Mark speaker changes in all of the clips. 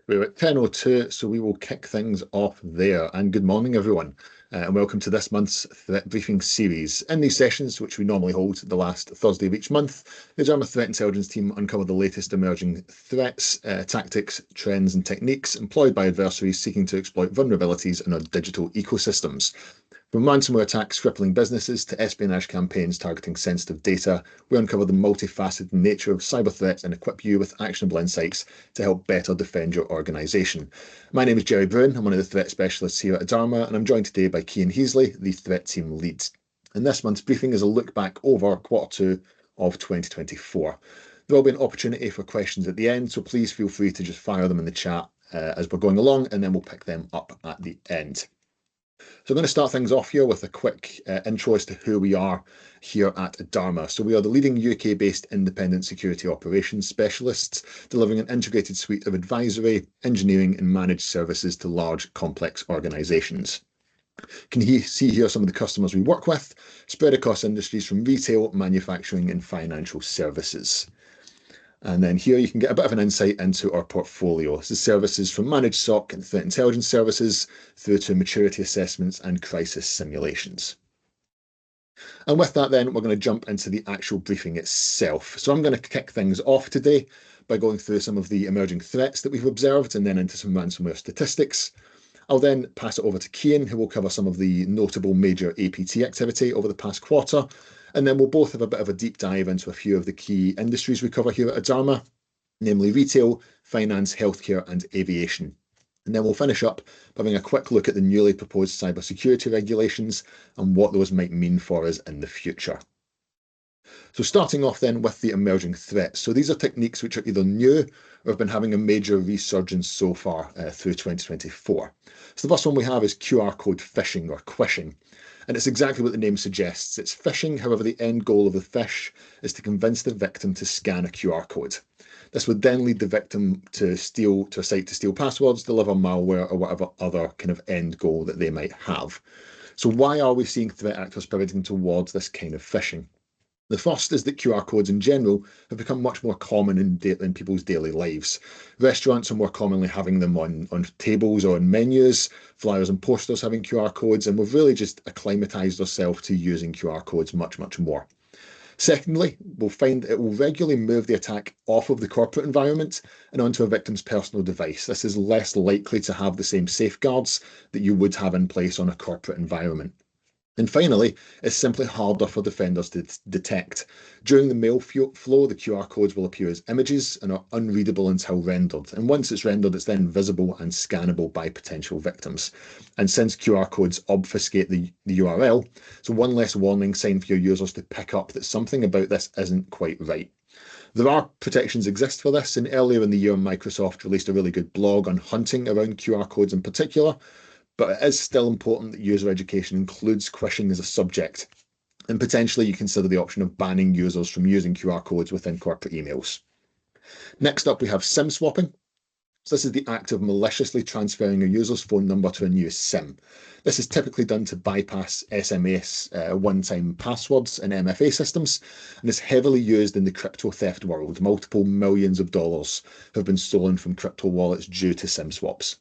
Speaker 1: We're at 10:02, so we will kick things off there. And good morning, everyone, and welcome to this month's Threat Briefing series. In these sessions, which we normally hold the last Thursday of each month, the Adarma Threat Intelligence team uncover the latest emerging threats, tactics, trends, and techniques employed by adversaries seeking to exploit vulnerabilities in our digital ecosystems. From ransomware attacks crippling businesses to espionage campaigns targeting sensitive data, we uncover the multifaceted nature of cyber threats and equip you with actionable insights to help better defend your organisation. My name is Gerry Bruin, I'm one of the threat specialists here at Adarma, and I'm joined today by Cian Heasley, the threat team lead. And this month's briefing is a look back over Q2 of 2024. There will be an opportunity for questions at the end, so please feel free to just fire them in the chat as we're going along, and then we'll pick them up at the end. So I'm going to start things off here with a quick intro as to who we are here at Adarma. So we are the leading UK-based independent security operations specialists, delivering an integrated suite of advisory, engineering and managed services to large, complex organisations. Can you see here some of the customers we work with, spread across industries from retail, manufacturing and financial services. And then here you can get a bit of an insight into our portfolio. This is services from managed SOC and threat intelligence services through to maturity assessments and crisis simulations. And with that then, we're going to jump into the actual briefing itself. So I'm going to kick things off today by going through some of the emerging threats that we've observed and then into some ransomware statistics. I'll then pass it over to Cian, who will cover some of the notable major APT activity over the past quarter. And then we'll both have a bit of a deep dive into a few of the key industries we cover here at Adarma, namely retail, finance, healthcare and aviation. And then we'll finish up by having a quick look at the newly proposed cybersecurity regulations and what those might mean for us in the future. So starting off then with the emerging threats. So these are techniques which are either new or have been having a major resurgence so far through 2024. So the first one we have is QR code phishing or quishing. And it's exactly what the name suggests. It's phishing, however, the end goal of the phish is to convince the victim to scan a QR code. This would then lead the victim to a site to steal passwords, deliver malware, or whatever other kind of end goal that they might have. So why are we seeing threat actors pivoting towards this kind of phishing? The first is that QR codes in general have become much more common in people's daily lives. Restaurants are more commonly having them on tables or on menus, flyers and posters having QR codes, and we've really just acclimatized ourselves to using QR codes much, much more. Secondly, we'll find it will regularly move the attack off of the corporate environment and onto a victim's personal device. This is less likely to have the same safeguards that you would have in place on a corporate environment. And finally, it's simply harder for defenders to detect. During the mail flow, the QR codes will appear as images and are unreadable until rendered. And once it's rendered, it's then visible and scannable by potential victims. And since QR codes obfuscate the URL, so one less warning sign for your users to pick up that something about this isn't quite right. There are protections exist for this, and earlier in the year, Microsoft released a really good blog on hunting around QR codes in particular. But it is still important that user education includes quishing as a subject, and potentially you consider the option of banning users from using QR codes within corporate emails. Next up, we have SIM swapping. So this is the act of maliciously transferring a user's phone number to a new SIM. This is typically done to bypass SMS one-time passwords in MFA systems, and is heavily used in the crypto theft world. Multiple millions of dollars have been stolen from crypto wallets due to SIM swaps.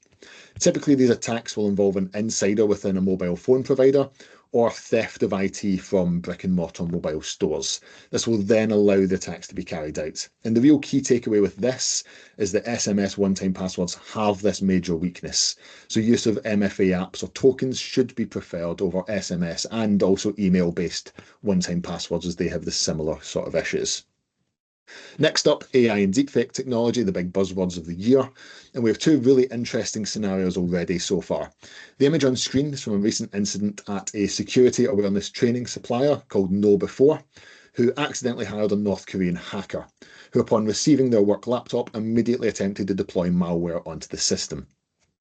Speaker 1: Typically, these attacks will involve an insider within a mobile phone provider or theft of IT from brick and mortar mobile stores. This will then allow the attacks to be carried out. And the real key takeaway with this is that SMS one-time passwords have this major weakness. So use of MFA apps or tokens should be preferred over SMS and also email-based one-time passwords, as they have the similar sort of issues. Next up, AI and deepfake technology, the big buzzwords of the year. And we have two really interesting scenarios already so far. The image on screen is from a recent incident at a security awareness training supplier called KnowBe4, who accidentally hired a North Korean hacker, who upon receiving their work laptop immediately attempted to deploy malware onto the system.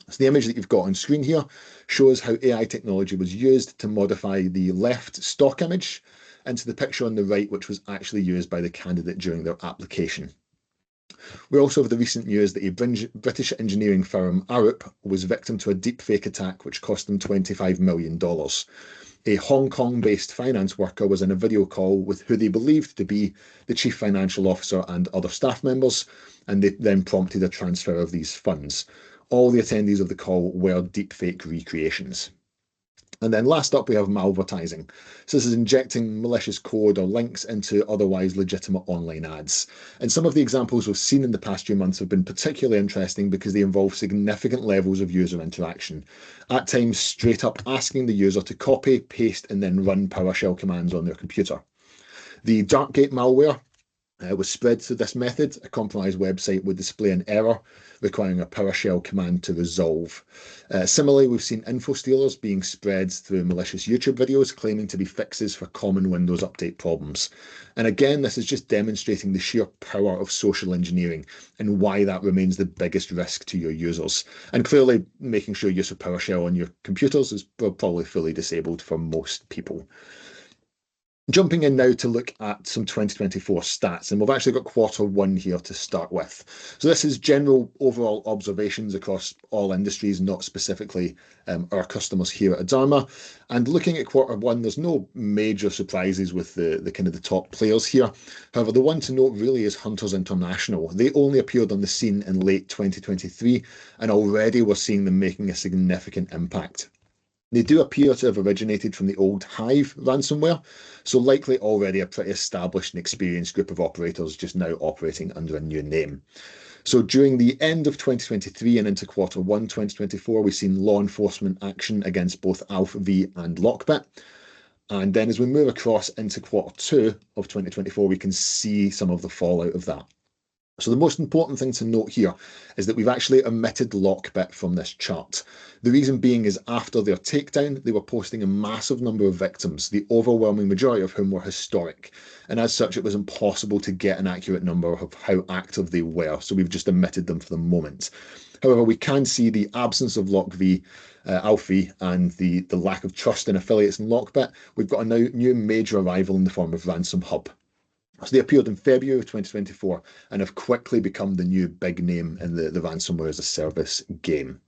Speaker 1: So the image that you've got on screen here shows how AI technology was used to modify the left stock image into the picture on the right, which was actually used by the candidate during their application. We also have the recent news that a British engineering firm, Arup, was victim to a deepfake attack which cost them $25 million. A Hong Kong-based finance worker was in a video call with who they believed to be the chief financial officer and other staff members, and they then prompted a transfer of these funds. All the attendees of the call were deepfake recreations. And then last up, we have malvertising. So this is injecting malicious code or links into otherwise legitimate online ads. And some of the examples we've seen in the past few months have been particularly interesting because they involve significant levels of user interaction. At times, straight up asking the user to copy, paste, and then run PowerShell commands on their computer. The Darkgate malware was spread through this method. A compromised website would display an error requiring a PowerShell command to resolve. Similarly, we've seen info stealers being spread through malicious YouTube videos claiming to be fixes for common Windows update problems. And again, this is just demonstrating the sheer power of social engineering and why that remains the biggest risk to your users. And clearly, making sure use of PowerShell on your computers is probably fully disabled for most people. Jumping in now to look at some 2024 stats, and we've actually got Q1 here to start with. So this is general overall observations across all industries, not specifically our customers here at Adarma. And looking at Q1, there's no major surprises with the kind of the top players here. However, the one to note really is Hunters International. They only appeared on the scene in late 2023, and already we're seeing them making a significant impact. They do appear to have originated from the old Hive ransomware, so likely already a pretty established and experienced group of operators just now operating under a new name. So during the end of 2023 and into Q1 2024, we've seen law enforcement action against both AlphaV and Lockbit. And then as we move across into Q2 of 2024, we can see some of the fallout of that. So the most important thing to note here is that we've actually omitted Lockbit from this chart. The reason being is after their takedown, they were posting a massive number of victims, the overwhelming majority of whom were historic. And as such, it was impossible to get an accurate number of how active they were. So we've just omitted them for the moment. However, we can see the absence of AlphaV, and the lack of trust in affiliates in Lockbit. We've got a new major arrival in the form of Ransom Hub. So they appeared in February of 2024 and have quickly become the new big name in the ransomware as a service game.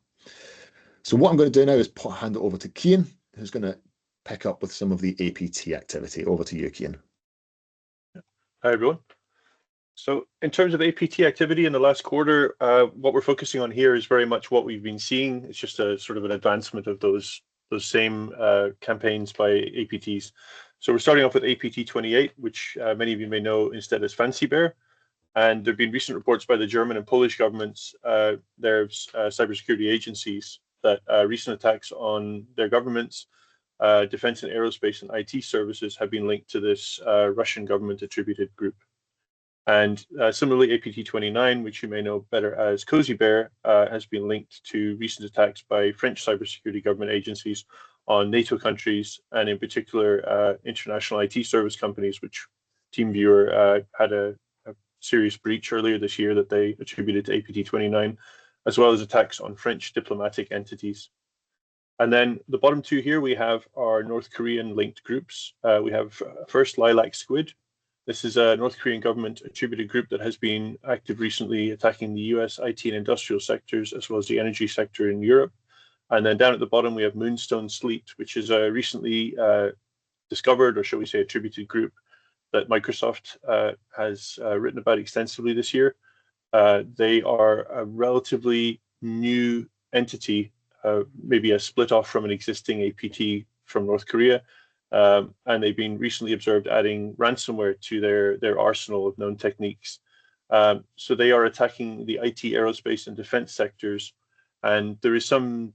Speaker 1: So what I'm going to do now is hand it over to Cian, who's going to pick up with some of the APT activity. Over to you, Cian.
Speaker 2: Hi, everyone. So in terms of APT activity in the last quarter, what we're focusing on here is very much what we've been seeing. It's just a sort of an advancement of those same campaigns by APTs. So we're starting off with APT 28, which many of you may know instead as Fancy Bear. And there have been recent reports by the German and Polish governments, their cybersecurity agencies, that recent attacks on their governments, defense and aerospace and IT services have been linked to this Russian government attributed group. And similarly, APT 29, which you may know better as Cozy Bear, has been linked to recent attacks by French cybersecurity government agencies on NATO countries, and in particular, international IT service companies, which TeamViewer had a serious breach earlier this year that they attributed to APT 29, as well as attacks on French diplomatic entities. And then the bottom two here, we have our North Korean linked groups. We have first Lilac Squid. This is a North Korean government attributed group that has been active recently, attacking the US IT and industrial sectors, as well as the energy sector in Europe. And then down at the bottom, we have Moonstone Sleet, which is a recently discovered, or shall we say, attributed group that Microsoft has written about extensively this year. They are a relatively new entity, maybe a split off from an existing APT from North Korea. And they've been recently observed adding ransomware to their arsenal of known techniques. So they are attacking the IT, aerospace, and defense sectors. And there is some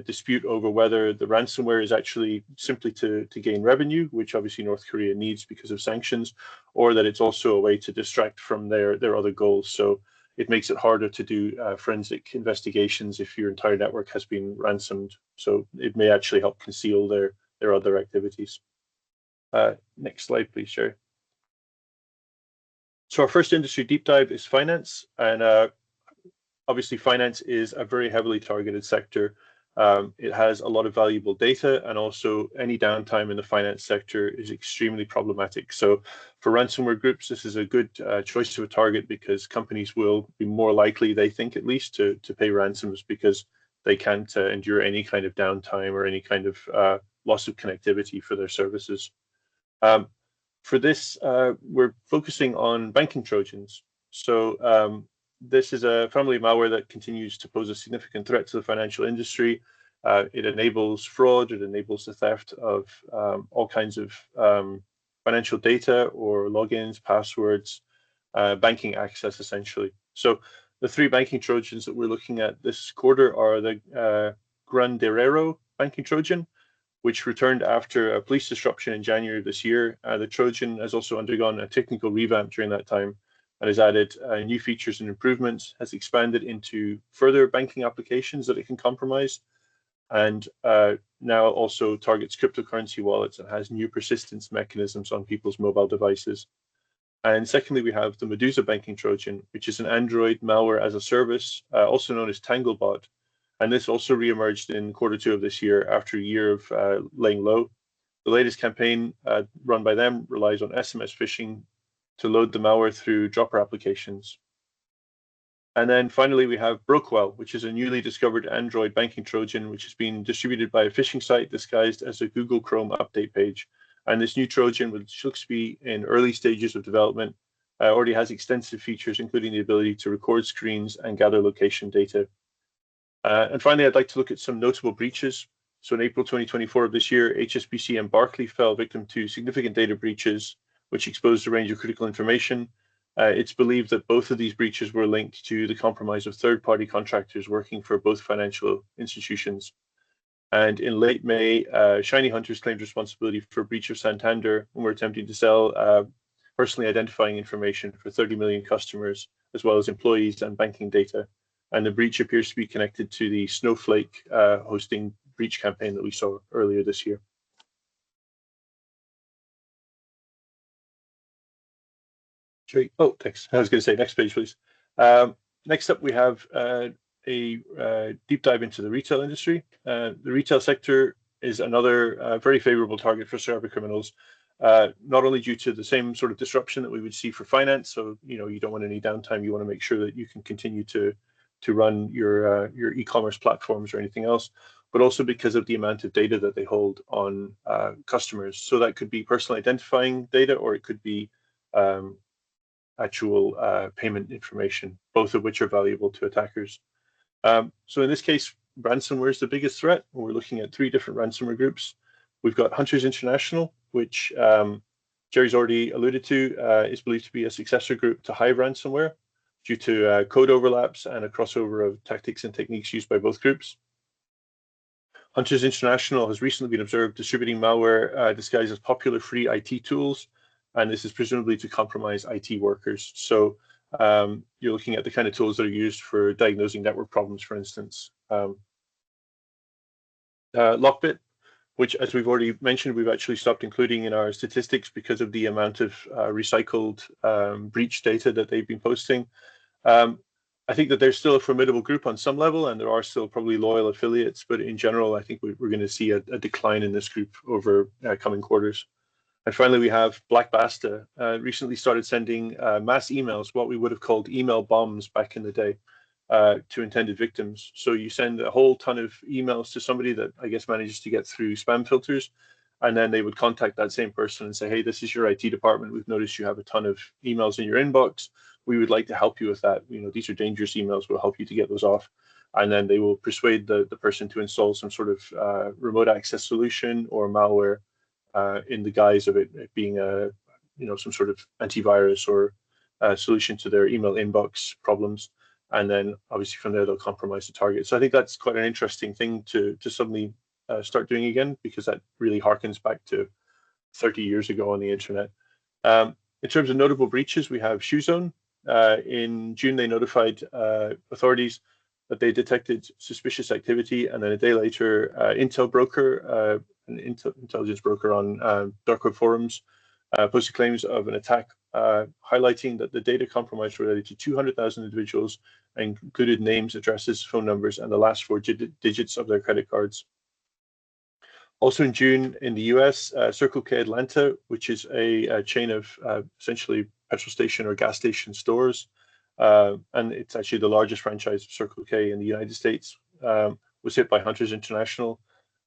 Speaker 2: dispute over whether the ransomware is actually simply to gain revenue, which obviously North Korea needs because of sanctions, or that it's also a way to distract from their other goals. So it makes it harder to do forensic investigations if your entire network has been ransomed. So it may actually help conceal their other activities. Next slide, please, Gerry. So our first industry deep dive is finance, and obviously finance is a very heavily targeted sector. It has a lot of valuable data, and also any downtime in the finance sector is extremely problematic. So for ransomware groups, this is a good choice of a target, because companies will be more likely, they think at least, to pay ransoms, because they can't endure any kind of downtime or any kind of loss of connectivity for their services. For this, we're focusing on banking Trojans. So this is a family of malware that continues to pose a significant threat to the financial industry. It enables fraud, it enables the theft of all kinds of financial data or logins, passwords, banking access, essentially. So the three banking Trojans that we're looking at this quarter are the Granderero banking Trojan, which returned after a police disruption in January of this year. The Trojan has also undergone a technical revamp during that time and has added new features and improvements, has expanded into further banking applications that it can compromise, and now also targets cryptocurrency wallets and has new persistence mechanisms on people's mobile devices. And secondly, we have the Medusa banking Trojan, which is an Android malware as a service, also known as Tanglebot. And this also reemerged in Q2 of this year after a year of laying low. The latest campaign run by them relies on SMS phishing to load the malware through dropper applications. And then finally, we have Brockwell, which is a newly discovered Android banking Trojan, which has been distributed by a phishing site disguised as a Google Chrome update page. And this new Trojan, which looks to be in early stages of development, already has extensive features, including the ability to record screens and gather location data. And finally, I'd like to look at some notable breaches. So in April 2024 of this year, HSBC and Barclays fell victim to significant data breaches, which exposed a range of critical information. It's believed that both of these breaches were linked to the compromise of third-party contractors working for both financial institutions. And in late May, Shiny Hunters claimed responsibility for a breach of Santander and were attempting to sell personally identifying information for 30 million customers, as well as employees and banking data. And the breach appears to be connected to the Snowflake hosting breach campaign that we saw earlier this year. Oh, thanks. I was going to say next page, please. Next up, we have a deep dive into the retail industry. The retail sector is another very favorable target for cyber criminals, not only due to the same sort of disruption that we would see for finance. So, you don't want any downtime. You want to make sure that you can continue to run your e-commerce platforms or anything else, but also because of the amount of data that they hold on customers. So that could be personal identifying data, or it could be actual payment information, both of which are valuable to attackers. So in this case, ransomware is the biggest threat. We're looking at three different ransomware groups. We've got Hunters International, which Gerry's already alluded to, is believed to be a successor group to Hive ransomware due to code overlaps and a crossover of tactics and techniques used by both groups. Hunters International has recently been observed distributing malware disguised as popular free IT tools, and this is presumably to compromise IT workers. So you're looking at the kind of tools that are used for diagnosing network problems, for instance. Lockbit, which, as we've already mentioned, we've actually stopped including in our statistics because of the amount of recycled breach data that they've been posting. I think that there's still a formidable group on some level, and there are still probably loyal affiliates, but in general, I think we're going to see a decline in this group over coming quarters. And finally, we have Black Basta, recently started sending mass emails, what we would have called email bombs back in the day, to intended victims. So you send a whole ton of emails to somebody that I guess manages to get through spam filters, and then they would contact that same person and say, hey, this is your IT department. We've noticed you have a ton of emails in your inbox. We would like to help you with that. These are dangerous emails. We'll help you to get those off. And then they will persuade the person to install some sort of remote access solution or malware in the guise of it being some sort of antivirus or solution to their email inbox problems. And then obviously from there, they'll compromise the target. So I think that's quite an interesting thing to suddenly start doing again, because that really harkens back to 30 years ago on the internet. In terms of notable breaches, we have ShoeZone. In June, they notified authorities that they detected suspicious activity, and then a day later, Intel Broker, an intelligence broker on dark web forums, posted claims of an attack highlighting that the data compromised related to 200,000 individuals and included names, addresses, phone numbers, and the last four digits of their credit cards. Also in June in the US, Circle K Atlanta, which is a chain of essentially petrol station or gas station stores, and it's actually the largest franchise of Circle K in the United States, was hit by Hunters International.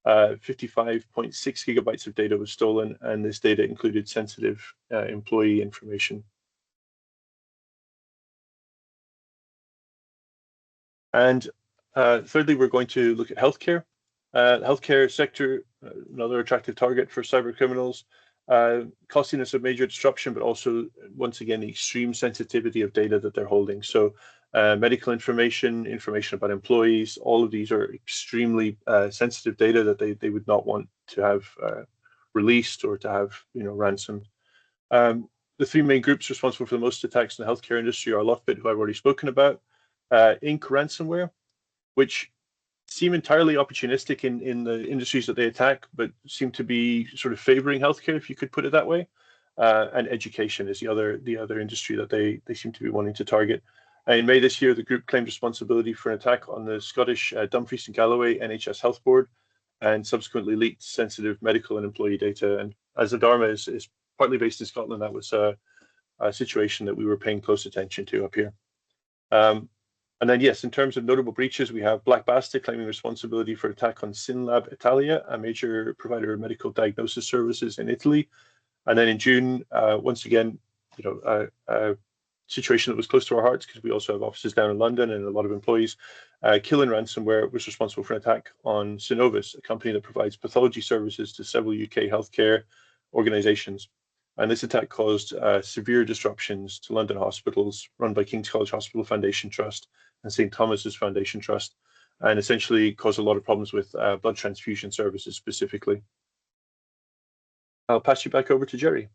Speaker 2: 55.6 gigabytes of data was stolen, and this data included sensitive employee information. And thirdly, we're going to look at healthcare. Healthcare sector, another attractive target for cyber criminals. Costiness of major disruption, but also, once again, the extreme sensitivity of data that they're holding. So medical information, information about employees, all of these are extremely sensitive data that they would not want to have released or to have ransomed. The three main groups responsible for the most attacks in the healthcare industry are Lockbit, who I've already spoken about, Inc. ransomware, which seem entirely opportunistic in the industries that they attack, but seem to be sort of favoring healthcare, if you could put it that way. And education is the other industry that they seem to be wanting to target. In May this year, the group claimed responsibility for an attack on the Scottish Dumfries and Galloway NHS Health Board, and subsequently leaked sensitive medical and employee data. And as Adarma is partly based in Scotland, that was a situation that we were paying close attention to up here. And then, yes, in terms of notable breaches, we have Black Basta claiming responsibility for attack on SynLab Italia, a major provider of medical diagnosis services in Italy. And then in June, once again, a situation that was close to our hearts, because we also have offices down in London and a lot of employees. Killen Ransomware was responsible for an attack on Synovus, a company that provides pathology services to several UK healthcare organisations. And this attack caused severe disruptions to London hospitals run by King's College Hospital Foundation Trust and St Thomas's Foundation Trust, and essentially caused a lot of problems with blood transfusion services specifically. I'll pass you back over to Gerry.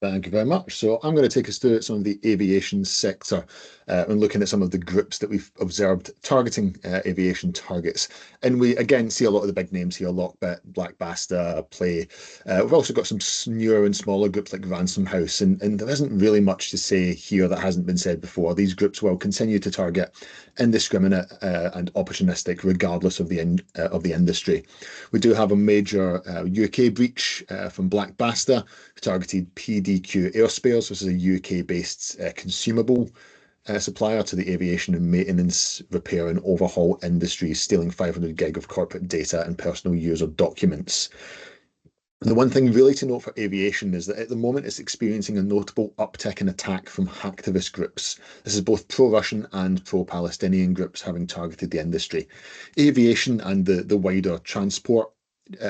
Speaker 1: Thank you very much. So I'm going to take us through some of the aviation sector and looking at some of the groups that we've observed targeting aviation targets. And we again see a lot of the big names here: Lockbit, Black Basta, Play. We've also got some newer and smaller groups like Ransom House, and there isn't really much to say here that hasn't been said before. These groups will continue to target indiscriminate and opportunistic, regardless of the industry. We do have a major UK breach from Black Basta, who targeted PDQ Airspares. This is a UK-based consumable supplier to the aviation and maintenance, repair and overhaul industry, stealing 500 gig of corporate data and personal user documents. The one thing really to note for aviation is that at the moment it's experiencing a notable uptick in attack from hacktivist groups. This is both pro-Russian and pro-Palestinian groups having targeted the industry. Aviation and the wider transport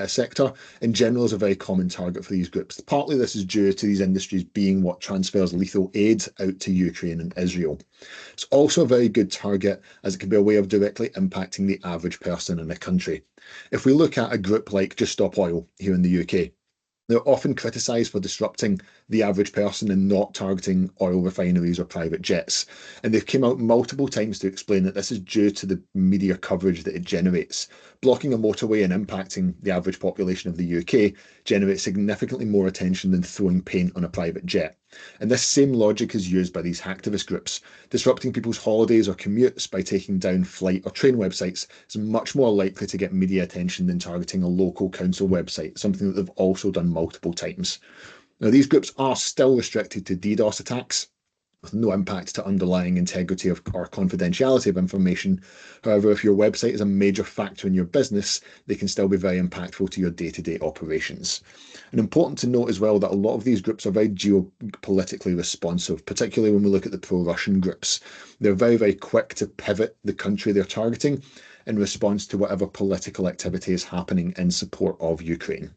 Speaker 1: sector in general is a very common target for these groups. Partly this is due to these industries being what transfers lethal aid out to Ukraine and Israel. It's also a very good target as it can be a way of directly impacting the average person in a country. If we look at a group like Just Stop Oil here in the UK, they're often criticised for disrupting the average person and not targeting oil refineries or private jets. And they've come out multiple times to explain that this is due to the media coverage that it generates. Blocking a motorway and impacting the average population of the UK generates significantly more attention than throwing paint on a private jet. And this same logic is used by these hacktivist groups. Disrupting people's holidays or commutes by taking down flight or train websites is much more likely to get media attention than targeting a local council website, something that they've also done multiple times. Now, these groups are still restricted to DDoS attacks, with no impact to underlying integrity or confidentiality of information. However, if your website is a major factor in your business, they can still be very impactful to your day-to-day operations. And important to note as well that a lot of these groups are very geopolitically responsive, particularly when we look at the pro-Russian groups. They're very, very quick to pivot the country they're targeting in response to whatever political activity is happening in support of Ukraine.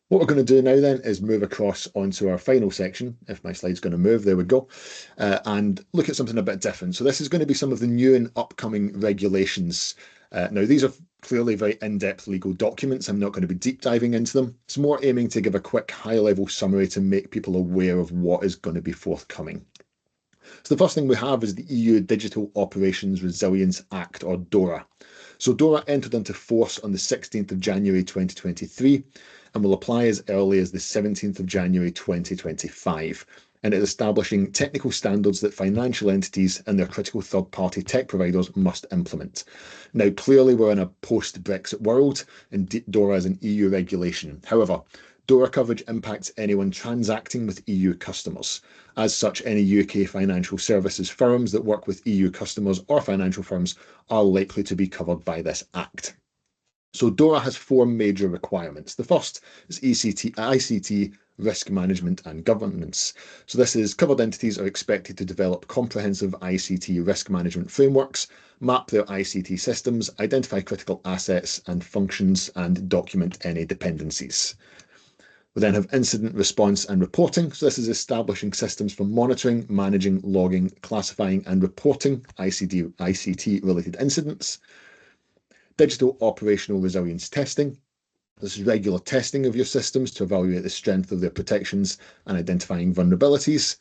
Speaker 1: What we're going to do now then is move across onto our final section, if my slide's going to move, there we go, and look at something a bit different. So this is going to be some of the new and upcoming regulations. Now, these are clearly very in-depth legal documents. I'm not going to be deep diving into them. It's more aiming to give a quick high-level summary to make people aware of what is going to be forthcoming. So the first thing we have is the EU Digital Operations Resilience Act, or DORA. So DORA entered into force on the 16th of January 2023 and will apply as early as the 17th of January 2025. And it is establishing technical standards that financial entities and their critical third-party tech providers must implement. Now, clearly we're in a post-Brexit world and DORA is an EU regulation. However, DORA coverage impacts anyone transacting with EU customers. As such, any UK financial services firms that work with EU customers or financial firms are likely to be covered by this Act. So DORA has four major requirements. The first is ICT risk management and governance. So this is covered entities are expected to develop comprehensive ICT risk management frameworks, map their ICT systems, identify critical assets and functions, and document any dependencies. We then have incident response and reporting. So this is establishing systems for monitoring, managing, logging, classifying, and reporting ICT-related incidents. Digital operational resilience testing. This is regular testing of your systems to evaluate the strength of their protections and identifying vulnerabilities.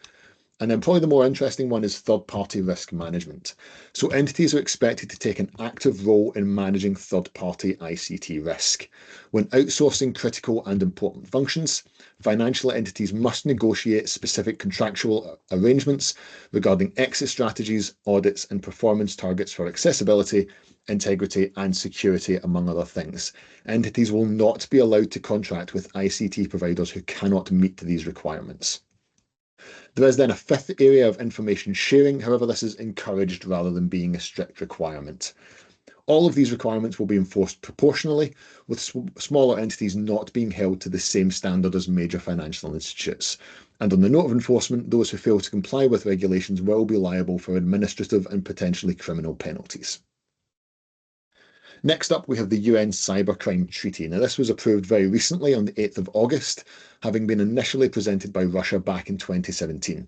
Speaker 1: And then probably the more interesting one is third-party risk management. So entities are expected to take an active role in managing third-party ICT risk. When outsourcing critical and important functions, financial entities must negotiate specific contractual arrangements regarding exit strategies, audits, and performance targets for accessibility, integrity, and security, among other things. Entities will not be allowed to contract with ICT providers who cannot meet these requirements. There is then a fifth area of information sharing. However, this is encouraged rather than being a strict requirement. All of these requirements will be enforced proportionally, with smaller entities not being held to the same standard as major financial institutes. And on the note of enforcement, those who fail to comply with regulations will be liable for administrative and potentially criminal penalties. Next up, we have the UN Cybercrime Treaty. Now, this was approved very recently on the 8th of August, having been initially presented by Russia back in 2017.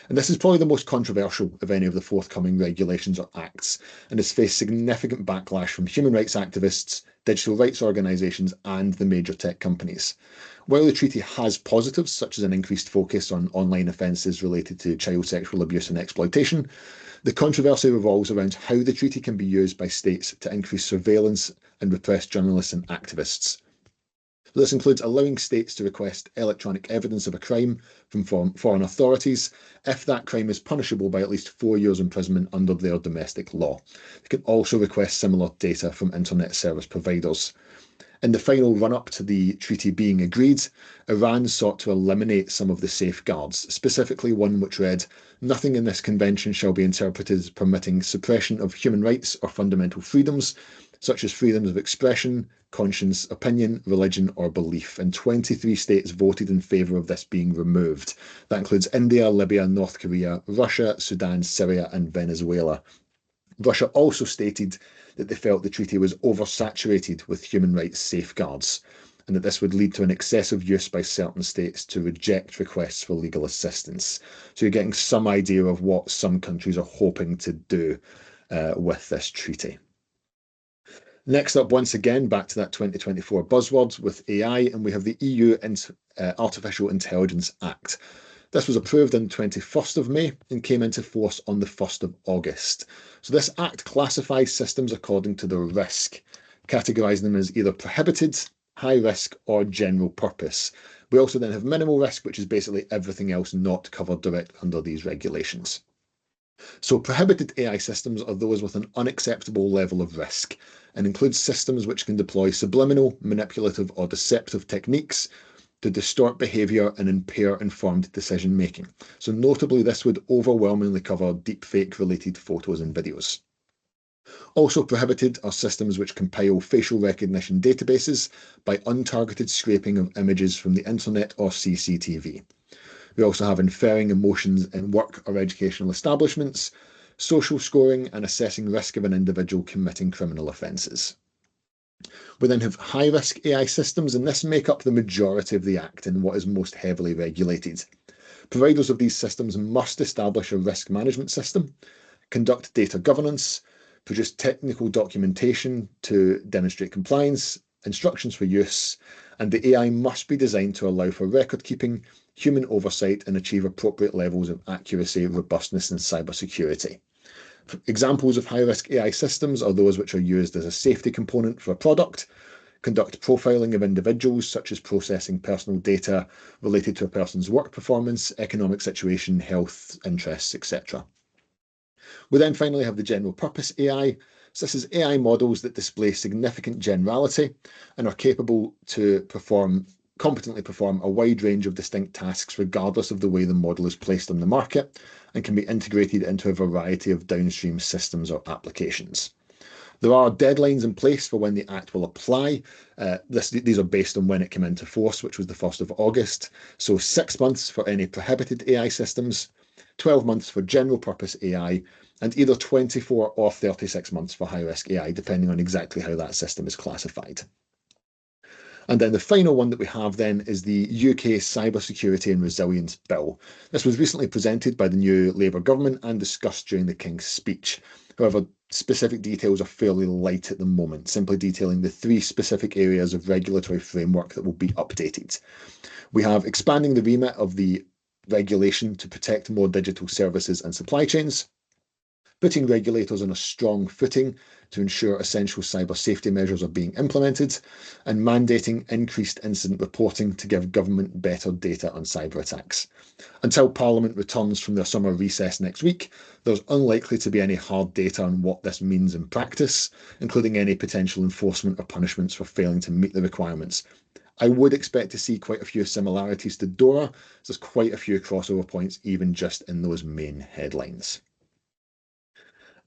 Speaker 1: And this is probably the most controversial of any of the forthcoming regulations or acts, and has faced significant backlash from human rights activists, digital rights organisations, and the major tech companies. While the treaty has positives, such as an increased focus on online offences related to child sexual abuse and exploitation, the controversy revolves around how the treaty can be used by states to increase surveillance and repress journalists and activists. This includes allowing states to request electronic evidence of a crime from foreign authorities if that crime is punishable by at least 4 years imprisonment under their domestic law. They can also request similar data from internet service providers. In the final run-up to the treaty being agreed, Iran sought to eliminate some of the safeguards, specifically one which read, "Nothing in this convention shall be interpreted as permitting suppression of human rights or fundamental freedoms, such as freedoms of expression, conscience, opinion, religion, or belief." And 23 states voted in favour of this being removed. That includes India, Libya, North Korea, Russia, Sudan, Syria, and Venezuela. Russia also stated that they felt the treaty was oversaturated with human rights safeguards, and that this would lead to an excessive use by certain states to reject requests for legal assistance. So you're getting some idea of what some countries are hoping to do with this treaty. Next up, once again, back to that 2024 buzzword with AI, and we have the EU Artificial Intelligence Act. This was approved on the 21st of May and came into force on the 1st of August. So this act classifies systems according to their risk, categorising them as either prohibited, high risk, or general purpose. We also then have minimal risk, which is basically everything else not covered directly under these regulations. So prohibited AI systems are those with an unacceptable level of risk and include systems which can deploy subliminal, manipulative, or deceptive techniques to distort behaviour and impair informed decision making. So notably, this would overwhelmingly cover deepfake related photos and videos. Also prohibited are systems which compile facial recognition databases by untargeted scraping of images from the internet or CCTV. We also have inferring emotions in work or educational establishments, social scoring, and assessing risk of an individual committing criminal offences. We then have high-risk AI systems, and this make up the majority of the Act and what is most heavily regulated. Providers of these systems must establish a risk management system, conduct data governance, produce technical documentation to demonstrate compliance, instructions for use, and the AI must be designed to allow for record keeping, human oversight, and achieve appropriate levels of accuracy, robustness, and cybersecurity. Examples of high-risk AI systems are those which are used as a safety component for a product, conduct profiling of individuals, such as processing personal data related to a person's work performance, economic situation, health interests, etc. We then finally have the general purpose AI. So this is AI models that display significant generality and are capable to perform competently perform a wide range of distinct tasks regardless of the way the model is placed on the market, and can be integrated into a variety of downstream systems or applications. There are deadlines in place for when the Act will apply. These are based on when it came into force, which was the 1st of August. So 6 months for any prohibited AI systems, 12 months for general purpose AI, and either 24 or 36 months for high risk AI, depending on exactly how that system is classified. And then the final one that we have then is the UK Cybersecurity and Resilience Bill. This was recently presented by the new Labour government and discussed during the King's speech. However, specific details are fairly light at the moment, simply detailing the 3 specific areas of regulatory framework that will be updated. We have expanding the remit of the regulation to protect more digital services and supply chains, putting regulators on a strong footing to ensure essential cyber safety measures are being implemented, and mandating increased incident reporting to give government better data on cyber attacks. Until Parliament returns from their summer recess next week, there's unlikely to be any hard data on what this means in practice, including any potential enforcement or punishments for failing to meet the requirements. I would expect to see quite a few similarities to DORA, so there's quite a few crossover points even just in those main headlines.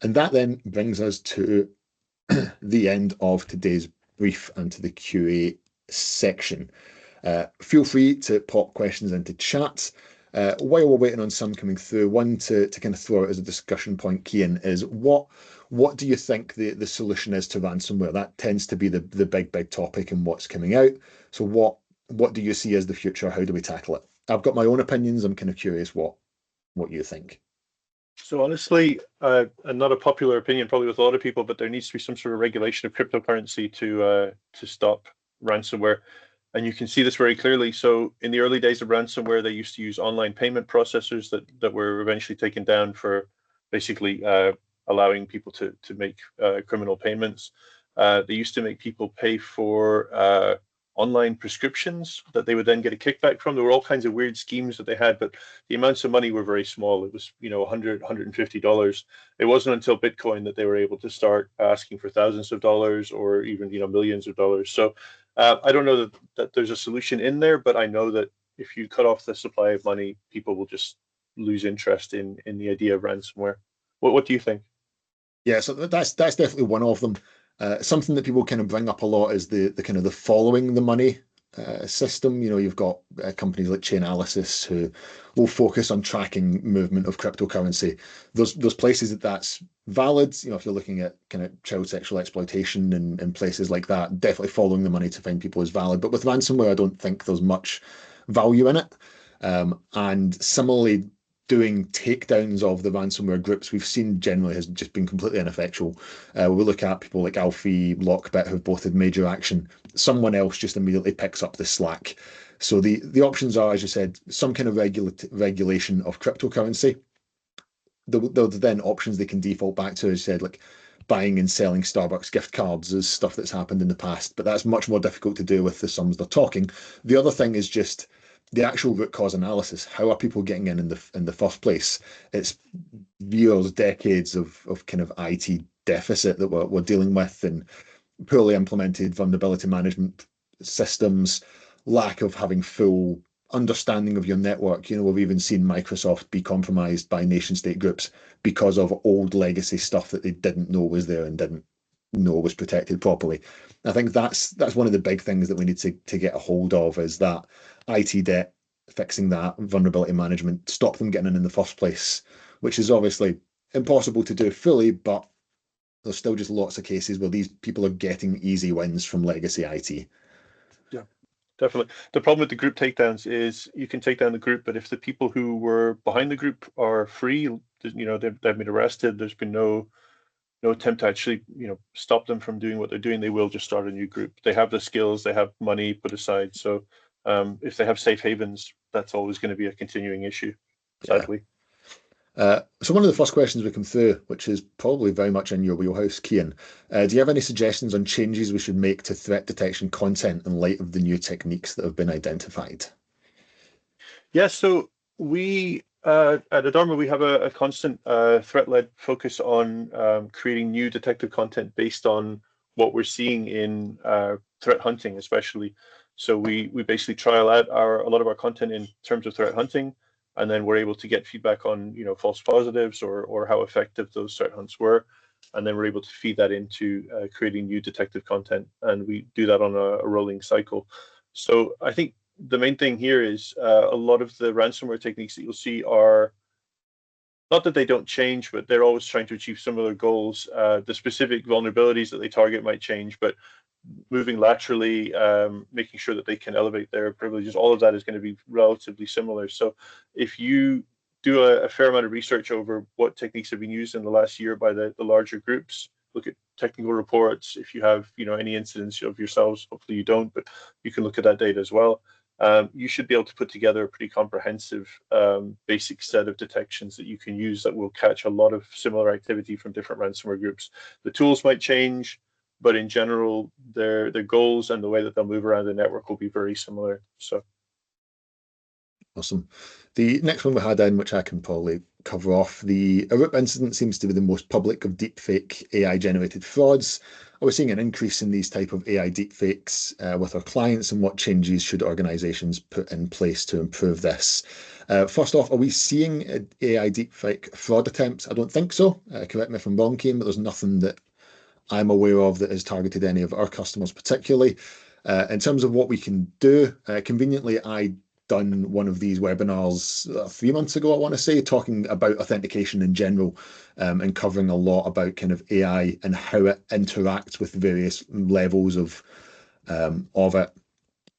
Speaker 1: And that then brings us to the end of today's brief and to the QA section. Feel free to pop questions into chat. While we're waiting on some coming through, one to kind of throw out as a discussion point, Cian, is what do you think the solution is to ransomware? That tends to be the big topic and what's coming out. So what do you see as the future? How do we tackle it? I've got my own opinions. I'm kind of curious what you think.
Speaker 2: So honestly, and not a popular opinion probably with a lot of people, but there needs to be some sort of regulation of cryptocurrency to stop ransomware. And you can see this very clearly. So in the early days of ransomware, they used to use online payment processors that were eventually taken down for basically allowing people to make criminal payments. They used to make people pay for online prescriptions that they would then get a kickback from. There were all kinds of weird schemes that they had, but the amounts of money were very small. It was, $100, $150. It wasn't until Bitcoin that they were able to start asking for thousands of dollars or even, millions of dollars. So I don't know that there's a solution in there, but I know that if you cut off the supply of money, people will just lose interest in the idea of ransomware. What do you think?
Speaker 1: Yeah, so that's definitely one of them. Something that people kind of bring up a lot is the kind of the following the money system. You've got companies like Chainalysis who will focus on tracking movement of cryptocurrency. Those places that's valid. If you're looking at kind of child sexual exploitation and places like that, definitely following the money to find people is valid. But with ransomware, I don't think there's much value in it. And similarly, doing takedowns of the ransomware groups we've seen generally has just been completely ineffectual. We look at people like Alfie, Lockbit, who've both had major action. Someone else just immediately picks up the slack. So the options are, as you said, some kind of regulation of cryptocurrency. There are then options they can default back to, as you said, like buying and selling Starbucks gift cards is stuff that's happened in the past, but that's much more difficult to do with the sums they're talking. The other thing is just the actual root cause analysis. How are people getting in the first place? It's years, decades of kind of IT deficit that we're dealing with, and poorly implemented vulnerability management systems, lack of having full understanding of your network. We've even seen Microsoft be compromised by nation state groups because of old legacy stuff that they didn't know was there and didn't know was protected properly. I think that's one of the big things that we need to get a hold of, is that IT debt, fixing that vulnerability management, stop them getting in the first place, which is obviously impossible to do fully, but there's still just lots of cases where these people are getting easy wins from legacy IT.
Speaker 2: Yeah, definitely. The problem with the group takedowns is you can take down the group, but if the people who were behind the group are free, they've been arrested, there's been no attempt to actually, stop them from doing what they're doing, they will just start a new group. They have the skills, they have money put aside. So if they have safe havens, that's always going to be a continuing issue, sadly.
Speaker 1: So one of the first questions we come through, which is probably very much in your wheelhouse, Cian, do you have any suggestions on changes we should make to threat detection content in light of the new techniques that have been identified?
Speaker 2: Yeah, so we at Adarma, we have a constant threat-led focus on creating new detective content based on what we're seeing in threat hunting, especially. So we basically trial out a lot of our content in terms of threat hunting, and then we're able to get feedback on false positives or how effective those threat hunts were, and then we're able to feed that into creating new detective content, and we do that on a rolling cycle. So I think the main thing here is a lot of the ransomware techniques that you'll see are not that they don't change, but they're always trying to achieve similar goals. The specific vulnerabilities that they target might change, but moving laterally, making sure that they can elevate their privileges, all of that is going to be relatively similar. So if you do a fair amount of research over what techniques have been used in the last year by the larger groups, look at technical reports. If you have any incidents of yourselves, hopefully you don't, but you can look at that data as well. You should be able to put together a pretty comprehensive basic set of detections that you can use that will catch a lot of similar activity from different ransomware groups. The tools might change, but in general, their goals and the way that they'll move around the network will be very similar. So,
Speaker 1: awesome. The next one we had in, which I can probably cover off, the Arup incident seems to be the most public of deepfake AI-generated frauds. Are we seeing an increase in these type of AI deepfakes with our clients, and what changes should organizations put in place to improve this? First off, are we seeing AI deepfake fraud attempts? I don't think so. Correct me if I'm wrong, Cian, but there's nothing that I'm aware of that has targeted any of our customers particularly. In terms of what we can do, conveniently, I done one of these webinars 3 months ago, I want to say, talking about authentication in general, and covering a lot about kind of AI and how it interacts with various levels of it.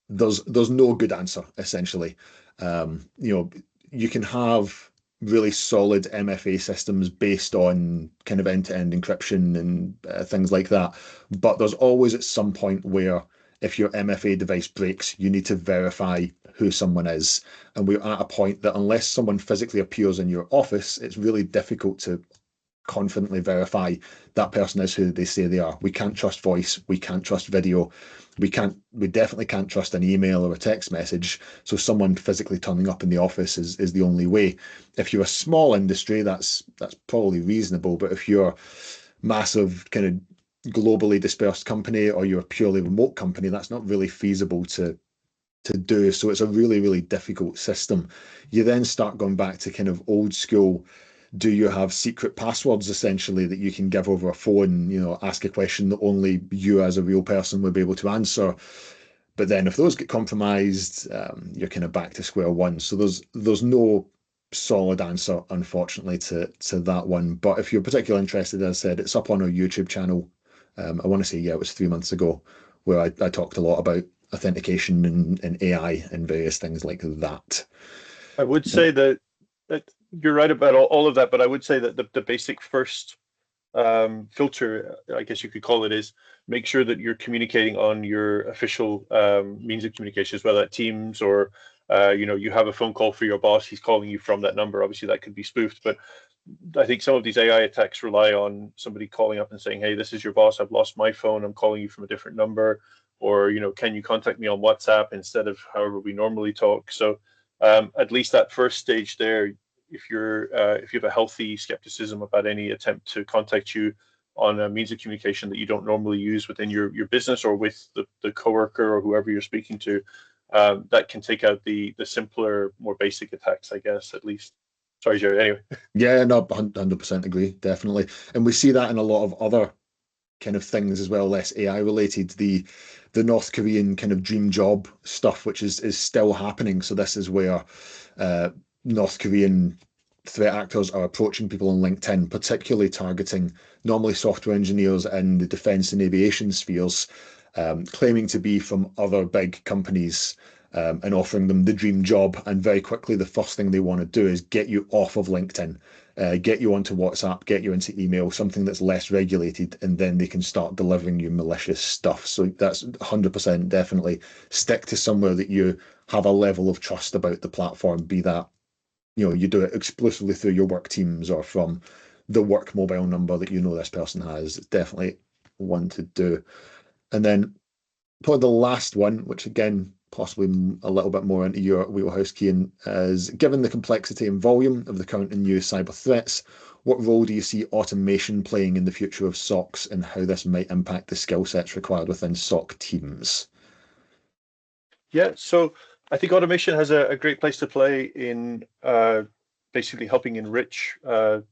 Speaker 1: There's no good answer, essentially. You can have really solid MFA systems based on kind of end-to-end encryption and things like that, but there's always at some point where if your MFA device breaks, you need to verify who someone is. And we're at a point that unless someone physically appears in your office, it's really difficult to confidently verify that person is who they say they are. We can't trust voice, we can't trust video, we definitely can't trust an email or a text message. So someone physically turning up in the office is the only way. If you're a small industry, that's probably reasonable, but if you're massive kind of globally dispersed company, or you're a purely remote company, that's not really feasible to do. So it's a really, really difficult system. You then start going back to kind of old school. Do you have secret passwords essentially that you can give over a phone, ask a question that only you as a real person would be able to answer? But then if those get compromised, you're kind of back to square one. So there's no solid answer, unfortunately, to that one. But if you're particularly interested, as I said, it's up on our YouTube channel. I want to say, it was 3 months ago, where I talked a lot about authentication and AI and various things like that.
Speaker 2: I would say that you're right about all of that, but I would say that the basic first filter, I guess you could call it, is make sure that you're communicating on your official means of communications, whether that Teams or you have a phone call for your boss, he's calling you from that number. Obviously that could be spoofed, but I think some of these AI attacks rely on somebody calling up and saying, hey, this is your boss, I've lost my phone, I'm calling you from a different number, or can you contact me on WhatsApp instead of however we normally talk. So at least that first stage there, if you have a healthy skepticism about any attempt to contact you on a means of communication that you don't normally use within your business or with the coworker or whoever you're speaking to, that can take out the simpler, more basic attacks, I guess, at least. Sorry, Gerry. Anyway.
Speaker 1: Yeah, no, 100% agree, definitely. And we see that in a lot of other kind of things as well, less AI related. The North Korean kind of dream job stuff, which is still happening. So this is where North Korean threat actors are approaching people on LinkedIn, particularly targeting normally software engineers in the defense and aviation spheres, claiming to be from other big companies, and offering them the dream job. And very quickly, the first thing they want to do is get you off of LinkedIn, get you onto WhatsApp, get you into email, something that's less regulated, and then they can start delivering you malicious stuff. So that's 100% definitely stick to somewhere that you have a level of trust about the platform, be that you do it exclusively through your work teams or from the work mobile number that this person has. It's definitely one to do. And then probably the last one, which again, possibly a little bit more into your wheelhouse, Cian, is given the complexity and volume of the current and new cyber threats, what role do you see automation playing in the future of SOCs, and how this might impact the skill sets required within SOC teams?
Speaker 2: Yeah, so I think automation has a great place to play in basically helping enrich the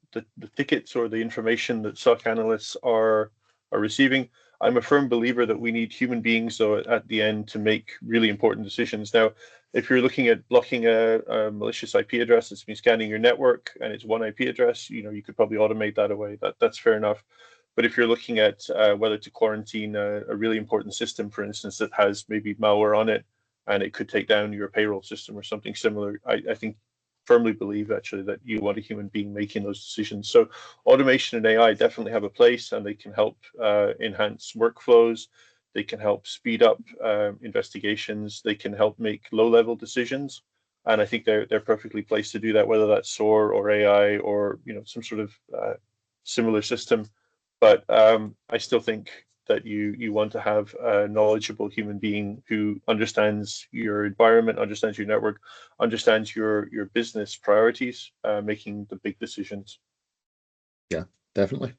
Speaker 2: tickets or the information that SOC analysts are receiving. I'm a firm believer that we need human beings, though, at the end to make really important decisions. Now, if you're looking at blocking a malicious IP address that's been scanning your network and it's one IP address, you could probably automate that away. That's fair enough. But if you're looking at whether to quarantine a really important system, for instance, that has maybe malware on it, and it could take down your payroll system or something similar, I think firmly believe actually that you want a human being making those decisions. So automation and AI definitely have a place, and they can help enhance workflows. They can help speed up investigations. They can help make low-level decisions, and I think they're perfectly placed to do that, whether that's SOAR or AI or some sort of similar system. But I still think that you want to have a knowledgeable human being who understands your environment, understands your network, understands your business priorities, making the big decisions.
Speaker 1: Yeah, definitely.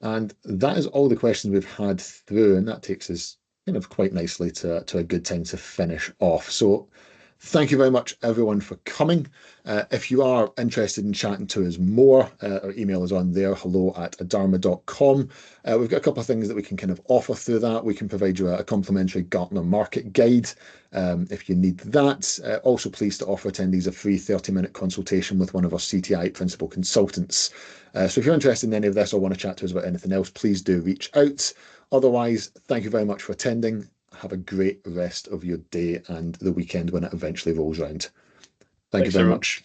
Speaker 1: And that is all the questions we've had through, and that takes us kind of quite nicely to a good time to finish off. So thank you very much, everyone, for coming. If you are interested in chatting to us more, our email is on there, hello@adarma.com. We've got a couple of things that we can kind of offer through that. We can provide you a complimentary Gartner market guide if you need that. Also pleased to offer attendees a free 30-minute consultation with one of our CTI principal consultants. So if you're interested in any of this or want to chat to us about anything else, please do reach out. Otherwise, thank you very much for attending. Have a great rest of your day and the weekend when it eventually rolls around. Thank you very much.